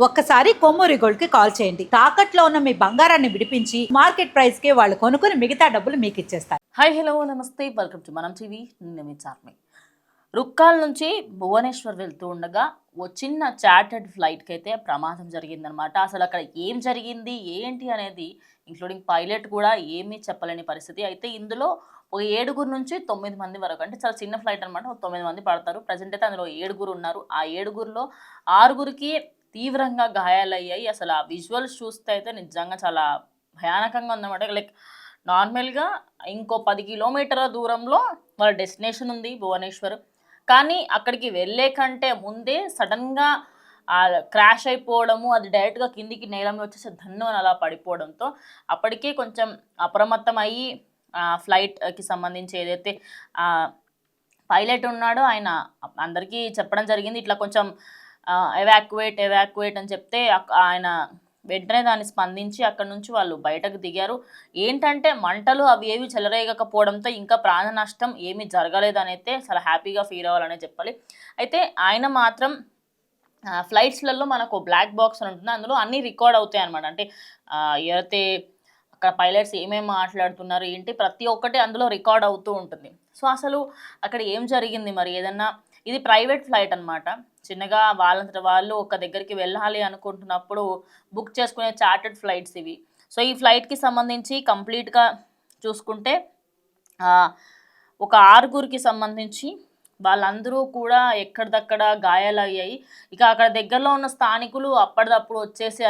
ఒక్కసారి కొమ్మూరి గోల్డ్ కి కాల్ చేయండి. తాకట్లో ఉన్న మీ బంగారాన్ని విడిపించి మార్కెట్ ప్రైస్ కి వాళ్ళు కొనుక్కుని మిగతా డబ్బులు మీకు ఇచ్చేస్తారు. హాయ్ హలో నమస్తే, వెల్కమ్ టు మనం టీవీ. నేను మీ చార్మి. రుక్కాల్ నుంచి భువనేశ్వర్ వెళ్తూ ఉండగా ఓ చిన్న చార్టర్డ్ ఫ్లైట్కి అయితే ప్రమాదం జరిగిందనమాట. అసలు అక్కడ ఏం జరిగింది ఏంటి అనేది ఇంక్లూడింగ్ పైలట్ కూడా ఏమీ చెప్పలేని పరిస్థితి. అయితే ఇందులో ఒక 7 నుంచి 9 మంది వరకు, అంటే చాలా చిన్న ఫ్లైట్ అనమాట. 9 మంది పడతారు. ప్రజెంట్ అయితే అందులో 7 ఉన్నారు. ఆ 7లో 6కి తీవ్రంగా గాయాలయ్యాయి. అసలు ఆ విజువల్స్ చూస్తే అయితే నిజంగా చాలా భయానకంగా ఉందన్నమాట. లైక్ నార్మల్గా ఇంకో 10 కిలోమీటర్ల దూరంలో వాళ్ళ డెస్టినేషన్ ఉంది భువనేశ్వర్. కానీ అక్కడికి వెళ్ళే కంటే ముందే సడన్గా క్రాష్ అయిపోవడము, అది డైరెక్ట్గా కిందికి నేల మీద వచ్చేసి ధన్ను అని అలా పడిపోవడంతో అప్పటికే కొంచెం అప్రమత్తం అయ్యి ఫ్లైట్కి సంబంధించి ఏదైతే పైలట్ ఉన్నాడో ఆయన అందరికీ చెప్పడం జరిగింది. ఇట్లా కొంచెం ఎవాక్యువేట్ అని చెప్తే ఆయన వెంటనే దాన్ని స్పందించి అక్కడి నుంచి వాళ్ళు బయటకు దిగారు. ఏంటంటే మంటలు అవి ఏవి చెలరేగకపోవడంతో ఇంకా ప్రాణ నష్టం ఏమీ జరగలేదని అయితే చాలా హ్యాపీగా ఫీల్ అవ్వాలనే చెప్పాలి. అయితే ఆయన మాత్రం ఫ్లైట్స్లలో మనకు బ్లాక్ బాక్స్ అని ఉంటుంది, అందులో అన్నీ రికార్డ్ అవుతాయి అనమాట. అంటే ఎవరైతే అక్కడ పైలట్స్ ఏమేమి మాట్లాడుతున్నారు ఏంటి ప్రతి ఒక్కటి అందులో రికార్డ్ అవుతూ ఉంటుంది. సో అసలు అక్కడ ఏం జరిగింది మరి? ఏదన్నా ఇది ప్రైవేట్ ఫ్లైట్ అనమాట. చిన్నగా వాళ్ళంతట వాళ్ళు ఒక దగ్గరికి వెళ్ళాలి అనుకుంటున్నప్పుడు బుక్ చేసుకునే చార్టర్డ్ ఫ్లైట్స్ ఇవి. సో ఈ ఫ్లైట్కి సంబంధించి కంప్లీట్గా చూసుకుంటే ఒక 6కి సంబంధించి వాళ్ళందరూ కూడా ఎక్కడిదక్కడ గాయాలయ్యాయి. ఇక అక్కడ దగ్గరలో ఉన్న స్థానికులు అప్పటిదప్పుడు వచ్చేసి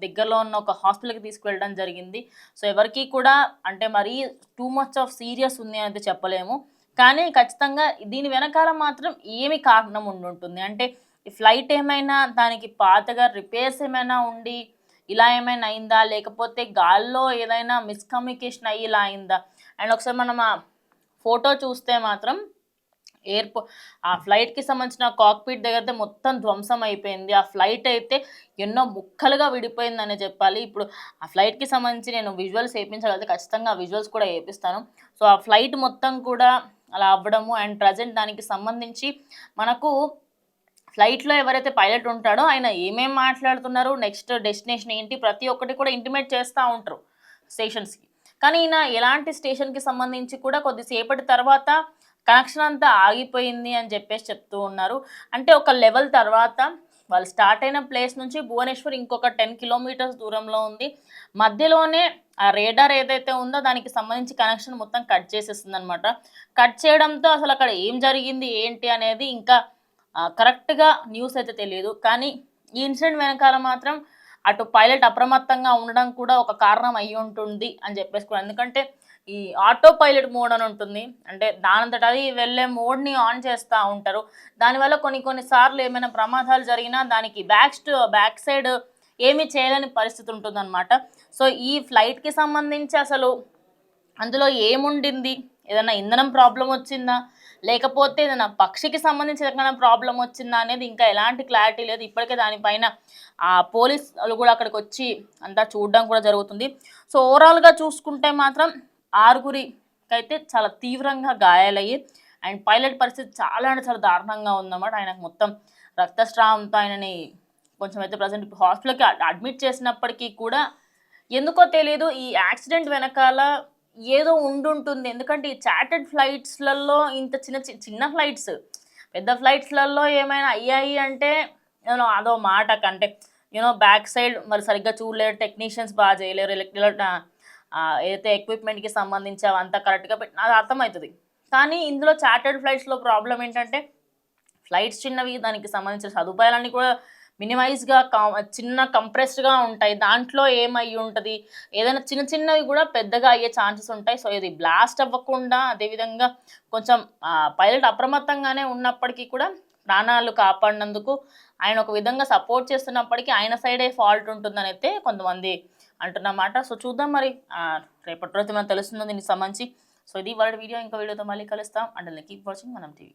దగ్గరలో ఉన్న ఒక హాస్పిటల్కి తీసుకువెళ్ళడం జరిగింది. సో ఎవరికి కూడా అంటే మరీ టూ మచ్ ఆఫ్ సీరియస్ ఉంది అయితే చెప్పలేము. కానీ ఖచ్చితంగా దీని వెనకాల మాత్రం ఏమి కారణం ఉండుంటుంది. అంటే ఈ ఫ్లైట్ ఏమైనా దానికి పాతగా రిపేర్స్ ఏమైనా ఉండి ఇలా ఏమైనా అయిందా, లేకపోతే గాల్లో ఏదైనా మిస్కమ్యూనికేషన్ అయ్యి ఇలా అయిందా? అండ్ ఒకసారి మనం ఆ ఫోటో చూస్తే మాత్రం ఆ ఫ్లైట్కి సంబంధించిన కాక్పిట్ దగ్గర అయితే మొత్తం ధ్వంసం అయిపోయింది. ఆ ఫ్లైట్ అయితే ఎన్నో ముక్కలుగా విడిపోయిందనే చెప్పాలి. ఇప్పుడు ఆ ఫ్లైట్కి సంబంధించి నేను విజువల్స్ వేయించగలిగితే ఖచ్చితంగా ఆ విజువల్స్ కూడా వేపిస్తాను. సో ఆ ఫ్లైట్ మొత్తం కూడా అలా అవ్వడము అండ్ ప్రజెంట్ దానికి సంబంధించి మనకు ఫ్లైట్లో ఎవరైతే పైలట్ ఉంటాడో ఆయన ఏమేమి మాట్లాడుతున్నారు, నెక్స్ట్ డెస్టినేషన్ ఏంటి, ప్రతి ఒక్కటి కూడా ఇంటిమేట్ చేస్తూ ఉంటారు స్టేషన్స్కి. కానీ ఈయన ఎలాంటి స్టేషన్కి సంబంధించి కూడా కొద్దిసేపటి తర్వాత కనెక్షన్ అంతా ఆగిపోయింది అని చెప్పేసి చెప్తూ ఉన్నారు. అంటే ఒక లెవెల్ తర్వాత వాళ్ళు స్టార్ట్ అయిన ప్లేస్ నుంచి భువనేశ్వర్ ఇంకొక 10 కిలోమీటర్స్ దూరంలో ఉంది. మధ్యలోనే ఆ రేడార్ ఏదైతే ఉందో దానికి సంబంధించి కనెక్షన్ మొత్తం కట్ చేసేస్తుంది అనమాట. కట్ చేయడంతో అసలు అక్కడ ఏం జరిగింది ఏంటి అనేది ఇంకా కరెక్ట్గా న్యూస్ అయితే తెలియదు. కానీ ఈ ఇన్సిడెంట్ వెనకాల మాత్రం అటు పైలట్ అప్రమత్తంగా ఉండడం కూడా ఒక కారణం అయ్యి ఉంటుంది అని చెప్పేసి కూడా. ఎందుకంటే ఈ ఆటో పైలట్ మోడ్ అని ఉంటుంది, అంటే దానంతట అది వెళ్ళే మోడ్ని ఆన్ చేస్తూ ఉంటారు. దానివల్ల కొన్నిసార్లు ఏమైనా ప్రమాదాలు జరిగినా దానికి బ్యాక్ సైడ్ ఏమీ చేయలేని పరిస్థితి ఉంటుందన్నమాట. సో ఈ ఫ్లైట్కి సంబంధించి అసలు అందులో ఏముండింది, ఏదైనా ఇంధనం ప్రాబ్లం వచ్చిందా, లేకపోతే ఏదైనా పక్షికి సంబంధించి ఏదైనా ప్రాబ్లం వచ్చిందా అనేది ఇంకా ఎలాంటి క్లారిటీ లేదు. ఇప్పటికే దానిపైన పోలీసులు కూడా అక్కడికి వచ్చి అంతా చూడడం కూడా జరుగుతుంది. సో ఓవరాల్గా చూసుకుంటే మాత్రం 6కైతే చాలా తీవ్రంగా గాయాలయ్యి అండ్ పైలట్ పరిస్థితి చాలా అంటే చాలా దారుణంగా ఉందన్నమాట. ఆయనకు మొత్తం రక్తస్రావంతో ఆయనని కొంచెం అయితే ప్రజెంట్ హాస్పిటల్కి అడ్మిట్ చేసినప్పటికీ కూడా ఎందుకో తెలియదు ఈ యాక్సిడెంట్ వెనకాల ఏదో ఉండుంటుంది. ఎందుకంటే ఈ చార్టర్డ్ ఫ్లైట్స్లలో ఇంత చిన్న ఫ్లైట్స్, పెద్ద ఫ్లైట్స్లలో ఏమైనా అయ్యాయి అంటే అదో మాట కంటే బ్యాక్ సైడ్ మరి సరిగ్గా చూడలేరు, టెక్నీషియన్స్ బాగా చేయలేరు, ఏదైతే ఎక్విప్మెంట్కి సంబంధించి అవంతా కరెక్ట్గా అది అర్థమవుతుంది. కానీ ఇందులో చార్టర్డ్ ఫ్లైట్స్లో ప్రాబ్లం ఏంటంటే ఫ్లైట్స్ చిన్నవి, దానికి సంబంధించిన సదుపాయాలన్నీ కూడా మినిమైజ్గా చిన్న కంప్రెస్డ్గా ఉంటాయి. దాంట్లో ఏమై ఉంటుంది, ఏదైనా చిన్నవి కూడా పెద్దగా అయ్యే ఛాన్సెస్ ఉంటాయి. సో ఇది బ్లాస్ట్ అవ్వకుండా, అదేవిధంగా కొంచెం పైలట్ అప్రమత్తంగానే ఉన్నప్పటికీ కూడా ప్రాణాలు కాపాడినందుకు ఆయన ఒక విధంగా సపోర్ట్ చేస్తున్నప్పటికీ ఆయన సైడే ఫాల్ట్ ఉంటుందని అయితే కొంతమంది అంటున్నమాట. సో చూద్దాం మరి రేపటి రోజు మనం తెలుస్తుందో దీనికి సంబంధించి. సో ఇది వాళ్ళ వీడియో, ఇంకో వీడియోతో మళ్ళీ కలుస్తాం. అండ్ కీప్ వాచింగ్ మనం టీవీ.